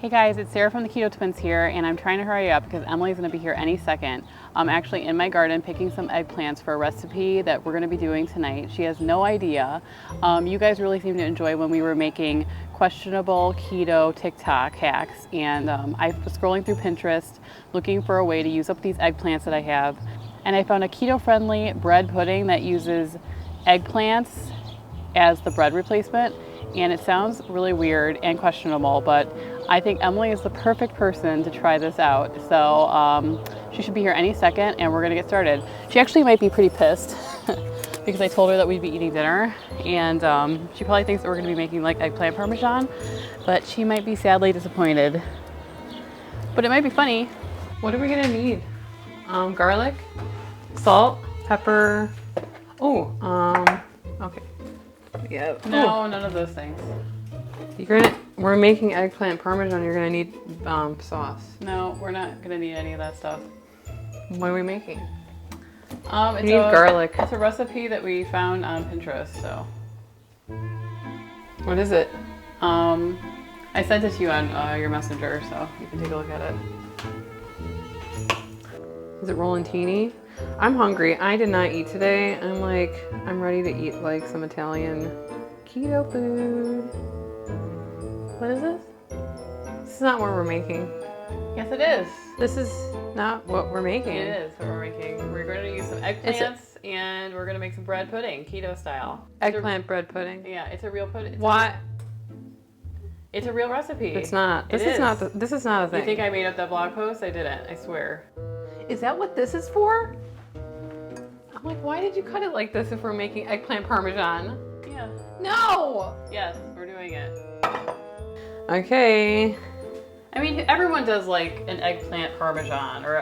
Hey guys, it's Sarah from the Keto Twins here, and I'm trying to hurry up because Emily's going to be here any second. I'm actually in my garden picking some eggplants for a recipe that we're going to be doing tonight. She has no idea. You guys really seem to enjoy when we were making questionable keto TikTok hacks, and I was scrolling through Pinterest looking for a way to use up these eggplants that I have, and I found a keto-friendly bread pudding that uses eggplants as the bread replacement. And it sounds really weird and questionable, but I think Emily is the perfect person to try this out. So she should be here any second, and we're gonna get started. She actually might be pretty pissed because I told her that we'd be eating dinner, and she probably thinks that we're gonna be making like eggplant parmesan, but she might be sadly disappointed. But it might be funny. What are we gonna need? Garlic, salt, pepper. Oh, okay. Yeah. No, none of those things. We're making eggplant parmesan. You're gonna need sauce. No, we're not gonna need any of that stuff. What are we making? We need garlic. It's a recipe that we found on Pinterest. So. What is it? I sent it to you on your messenger, so you can take a look at it. Is it Rolantini? I'm hungry. I did not eat today. I'm ready to eat like some Italian keto food. What is this? This is not what we're making. Yes, it is. This is not what we're making. It is what we're making. We're going to use some eggplants and we're going to make some bread pudding, keto style. Eggplant bread pudding. Yeah, it's a real pudding. What? It's a real recipe. It's not. This is not a thing. You think I made up that blog post? I didn't. I swear. Is that what this is for? I'm like, why did you cut it like this if we're making eggplant parmesan? Yeah. No! Yes, we're doing it. Okay. I mean, everyone does like an eggplant parmesan or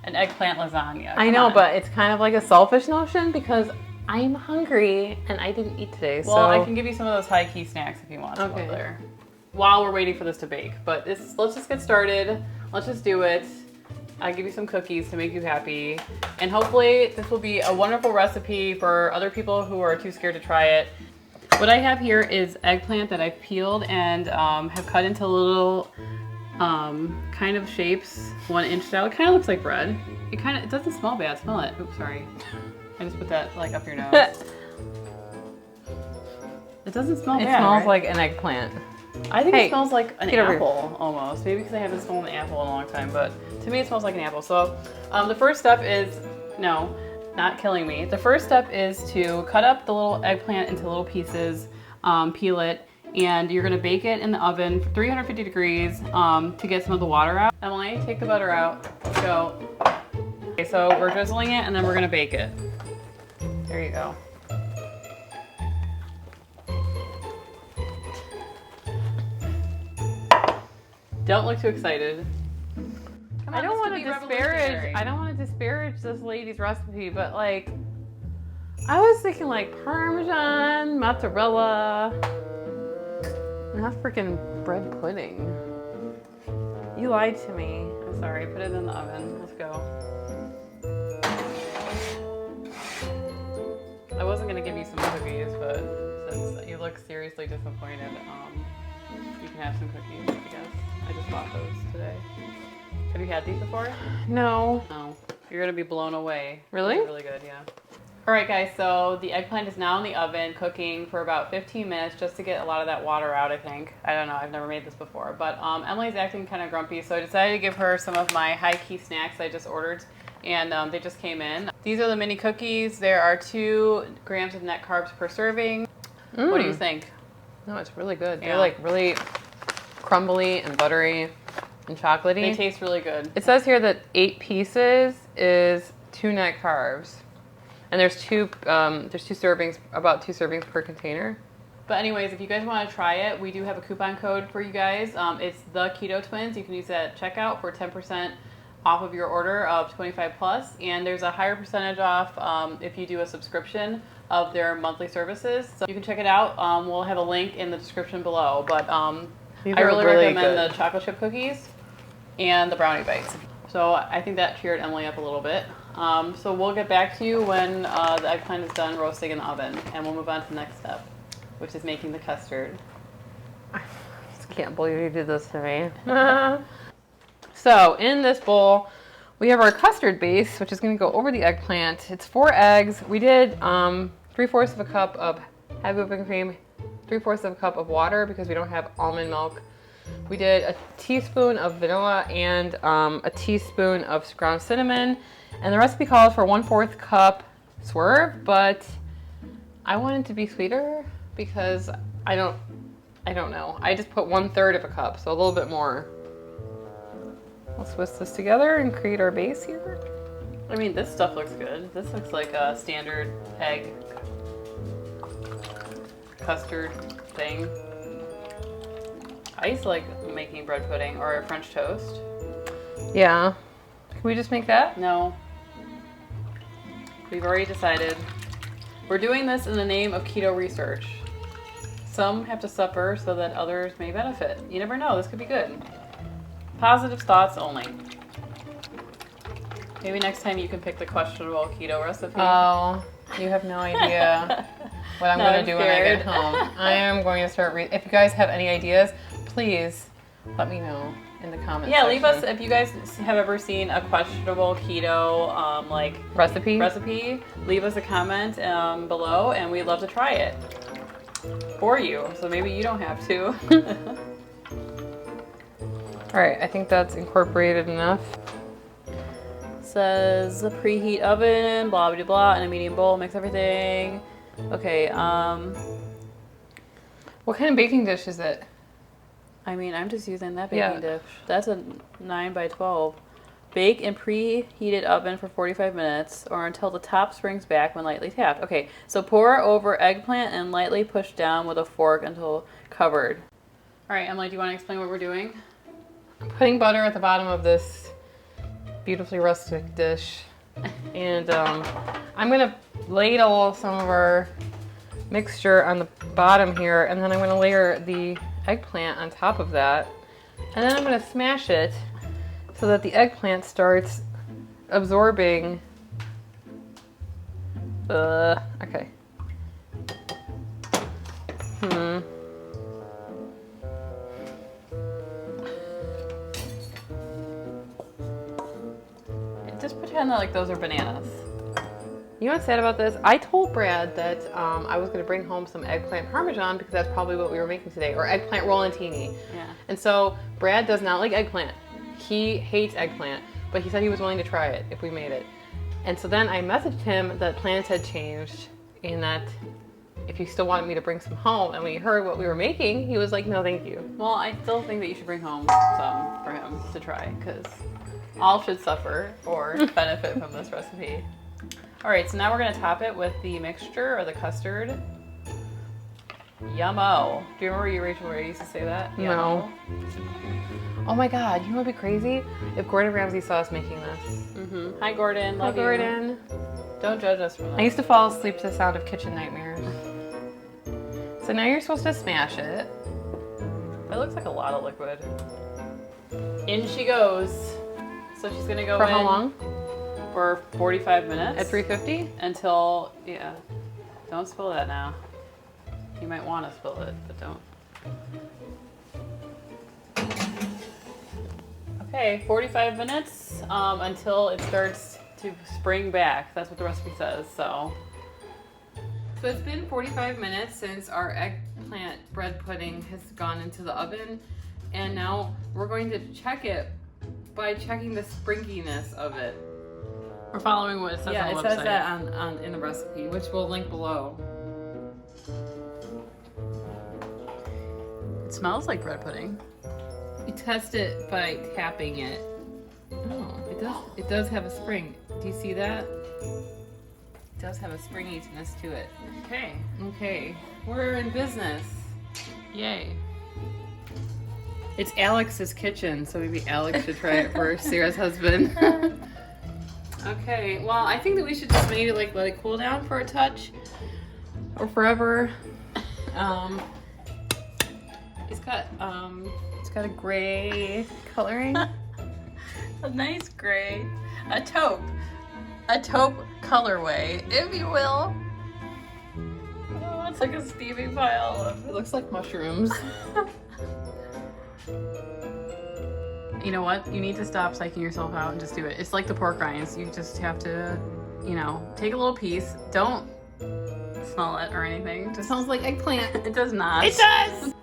an eggplant lasagna. I know, but it's kind of like a selfish notion because I'm hungry and I didn't eat today. Well, I can give you some of those high key snacks if you want. Okay. There. While we're waiting for this to bake, but let's just get started. Let's just do it. I'll give you some cookies to make you happy. And hopefully this will be a wonderful recipe for other people who are too scared to try it. What I have here is eggplant that I've peeled and have cut into little kind of shapes, 1 inch style. It kind of looks like bread. It doesn't smell bad. Smell it. Oops, sorry. I just put that like up your nose. It doesn't smell bad. It smells right? like an eggplant. I think it smells like an apple almost. Maybe because I haven't smelled an apple in a long time, but to me it smells like an apple. So the first step is, no, not killing me. The first step is to cut up the little eggplant into little pieces, peel it, and you're gonna bake it in the oven for 350 degrees to get some of the water out. Emily, take the butter out. Let's go. Okay, so we're drizzling it and then we're gonna bake it. There you go. Don't look too excited. I don't want to disparage this lady's recipe, but like, I was thinking like Parmesan, mozzarella, not freaking bread pudding. You lied to me. I'm sorry, put it in the oven. Let's go. I wasn't gonna give you some cookies, but since you look seriously disappointed, you can have some cookies, I guess. I just bought those today. Have you had these before? No. No. You're gonna be blown away. Really? They're really good, yeah. All right, guys, so the eggplant is now in the oven cooking for about 15 minutes just to get a lot of that water out, I think. I don't know, I've never made this before. But Emily's acting kind of grumpy, so I decided to give her some of my high-key snacks I just ordered, and they just came in. These are the mini cookies. There are 2 grams of net carbs per serving. What do you think? No, it's really good. Yeah. They're like really crumbly and buttery and chocolatey. They taste really good. It says here that 8 pieces is 2 net carbs. And there's two servings, about 2 servings per container. But anyways, if you guys want to try it, we do have a coupon code for you guys. It's the Keto Twins. You can use that at checkout for 10% off of your order of 25 plus. And there's a higher percentage off if you do a subscription of their monthly services. So you can check it out. We'll have a link in the description below. But I really recommend the chocolate chip cookies and the brownie bites. So I think that cheered Emily up a little bit. So we'll get back to you when the eggplant is done roasting in the oven, and we'll move on to the next step, which is making the custard. Can't believe you did this to me. So in this bowl, we have our custard base, which is going to go over the eggplant. It's 4 eggs. We did 3/4 of a cup of heavy whipping cream, 3/4 of a cup of water because we don't have almond milk. We did a teaspoon of vanilla and a teaspoon of ground cinnamon. And the recipe calls for 1/4 cup swerve, but I want it to be sweeter because I don't know. I just put 1/3 of a cup, so a little bit more. Let's whisk this together and create our base here. I mean, this stuff looks good. This looks like a standard egg custard thing. I used to like making bread pudding or French toast. Yeah. Can we just make that? No. We've already decided. We're doing this in the name of keto research. Some have to suffer so that others may benefit. You never know, this could be good. Positive thoughts only. Maybe next time you can pick the questionable keto recipe. Oh, you have no idea what I'm going to do when I get home. I am going to start if you guys have any ideas, please let me know in the comments section. Leave us if you guys have ever seen a questionable keto like recipe. Leave us a comment below, and we'd love to try it for you. So maybe you don't have to. All right, I think that's incorporated enough. Says preheat oven, blah blah blah, in a medium bowl. Mix everything. Okay. What kind of baking dish is it? I mean, I'm just using that baking dish. That's a 9 by 12. Bake in preheated oven for 45 minutes or until the top springs back when lightly tapped. Okay, so pour over eggplant and lightly push down with a fork until covered. All right, Emily, do you want to explain what we're doing? I'm putting butter at the bottom of this beautifully rustic dish. And I'm going to ladle some of our mixture on the bottom here, and then I'm going to layer the eggplant on top of that. And then I'm going to smash it so that the eggplant starts absorbing. Okay. Just pretend that like those are bananas. You know what's sad about this? I told Brad that I was going to bring home some eggplant parmesan because that's probably what we were making today, or eggplant rollantini. Yeah. And so Brad does not like eggplant. He hates eggplant, but he said he was willing to try it if we made it. And so then I messaged him that plans had changed and that if he still wanted me to bring some home. And when he heard what we were making, he was like, no, thank you. Well, I still think that you should bring home some for him to try because all should suffer or benefit from this recipe. All right, so now we're gonna top it with the mixture or the custard. Yummo. Do you remember you, Rachel, where you used to say that? No. Oh my God, you know what would be crazy? If Gordon Ramsay saw us making this. Hi, Gordon. Love Hi, Gordon. You. Don't judge us for that. I used to fall asleep to the sound of kitchen nightmares. So now you're supposed to smash it. That looks like a lot of liquid. In she goes. So she's gonna go For in. how long? For 45 minutes. At 350? Until, yeah. Don't spill that now. You might want to spill it, but don't. Okay, 45 minutes until it starts to spring back. That's what the recipe says, so. So it's been 45 minutes since our eggplant bread pudding has gone into the oven. And now we're going to check it by checking the springiness of it. We're following what it says on the website. Yeah, it says that in the recipe, which we'll link below. It smells like bread pudding. You test it by tapping it. Oh, it does have a spring. Do you see that? It does have a springiness to it. Okay. We're in business. Yay. It's Alex's kitchen, so maybe Alex should try it first, Sarah's husband. Okay, well, I think that we should just maybe like let it cool down for a touch or forever. It's got a gray coloring. A nice gray, a taupe colorway, if you will. Oh, it's like a steaming pile of. It looks like mushrooms. You know what? You need to stop psyching yourself out and just do it. It's like the pork rinds. You just have to, you know, take a little piece. Don't smell it or anything. It smells like eggplant. It does not. It does!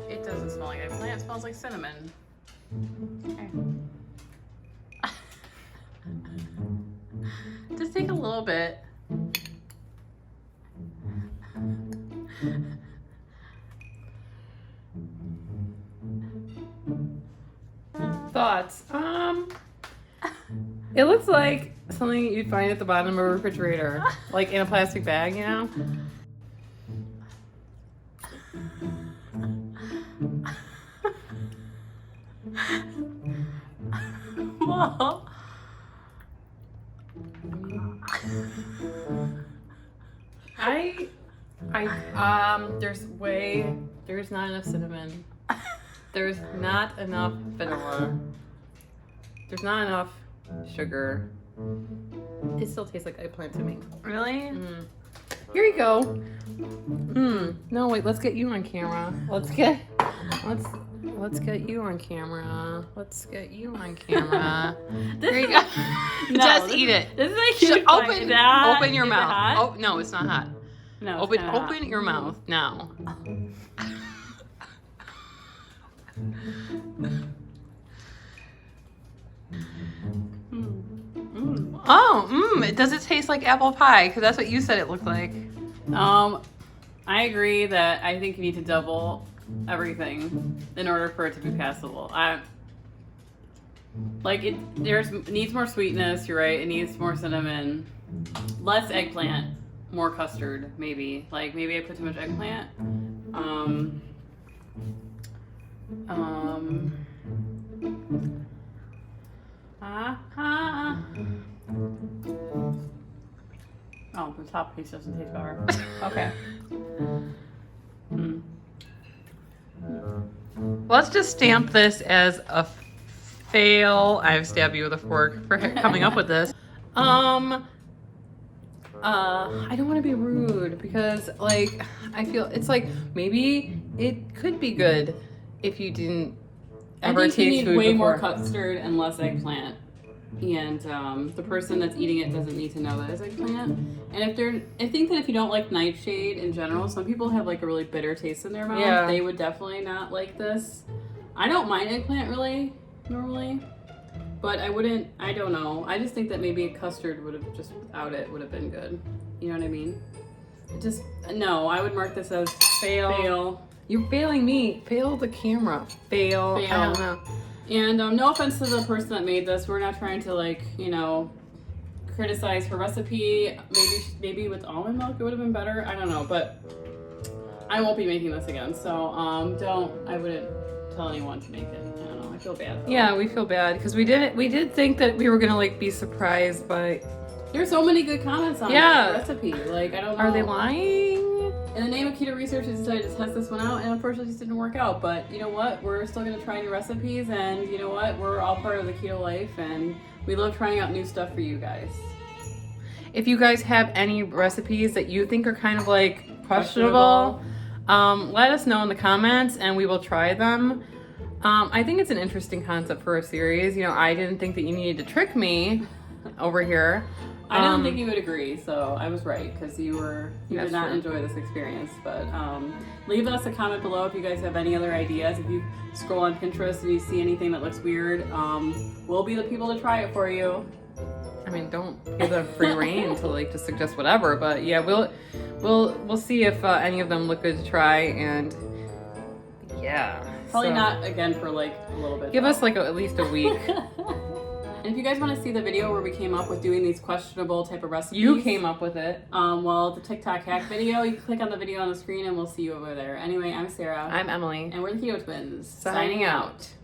It doesn't smell like eggplant. It smells like cinnamon. Okay. Just take a little bit. Thoughts? It looks like something you'd find at the bottom of a refrigerator, like in a plastic bag, you know? Well, there's not enough cinnamon. There's not enough vanilla. There's not enough sugar. It still tastes like eggplant to me. really? Here you go. No, wait, let's get you on camera. Let's get you on camera. Let's get you on camera. There you go. Just eat it. This is a Just huge open your Is it mouth. hot? Oh no, it's not hot. No, Open your mouth now. Does it taste like apple pie? Because that's what you said it looked like. I agree that I think you need to double everything in order for it to be passable. It needs more sweetness. You're right. It needs more cinnamon, less eggplant, more custard. Maybe maybe I put too much eggplant. Oh, the top piece doesn't taste better. Okay. Let's just stamp this as a fail. I've stabbed you with a fork for coming up with this. I don't want to be rude because, like, I feel it's like maybe it could be good if you didn't ever taste food before. I think you need way more custard and less eggplant. And the person that's eating it doesn't need to know that it's eggplant. And I think that if you don't like nightshade in general, some people have like a really bitter taste in their mouth. Yeah. They would definitely not like this. I don't mind eggplant really, normally. But I don't know. I just think that maybe a custard would have, just without it, would have been good. You know what I mean? No, I would mark this as fail. You're failing me. Fail the camera. Fail. I don't know. And no offense to the person that made this. We're not trying to criticize her recipe. Maybe with almond milk it would have been better. I don't know, but I won't be making this again. So I wouldn't tell anyone to make it. I don't know. I feel bad. Yeah, we feel bad because we did think that we were gonna be surprised by. There's so many good comments on that recipe. I don't know. Are they lying? In the name of keto research, I decided to test this one out, and unfortunately, it just didn't work out. But you know what? We're still going to try new recipes, and you know what? We're all part of the keto life, and we love trying out new stuff for you guys. If you guys have any recipes that you think are kind of questionable, let us know in the comments, and we will try them. I think it's an interesting concept for a series. I didn't think that you needed to trick me over here. I don't think you would agree, so I was right, because you did not true. enjoy this experience. But leave us a comment below if you guys have any other ideas. If you scroll on Pinterest and you see anything that looks weird, we'll be the people to try it for you. I mean, don't give them free reign to suggest whatever, but yeah, we'll see if any of them look good to try, and yeah. Probably not again for a little bit. Give us at least a week. And if you guys want to see the video where we came up with doing these questionable type of recipes. You came up with it. The TikTok hack video, you can click on the video on the screen and we'll see you over there. Anyway, I'm Sarah. I'm Emily. And we're the Keto Twins. Signing out.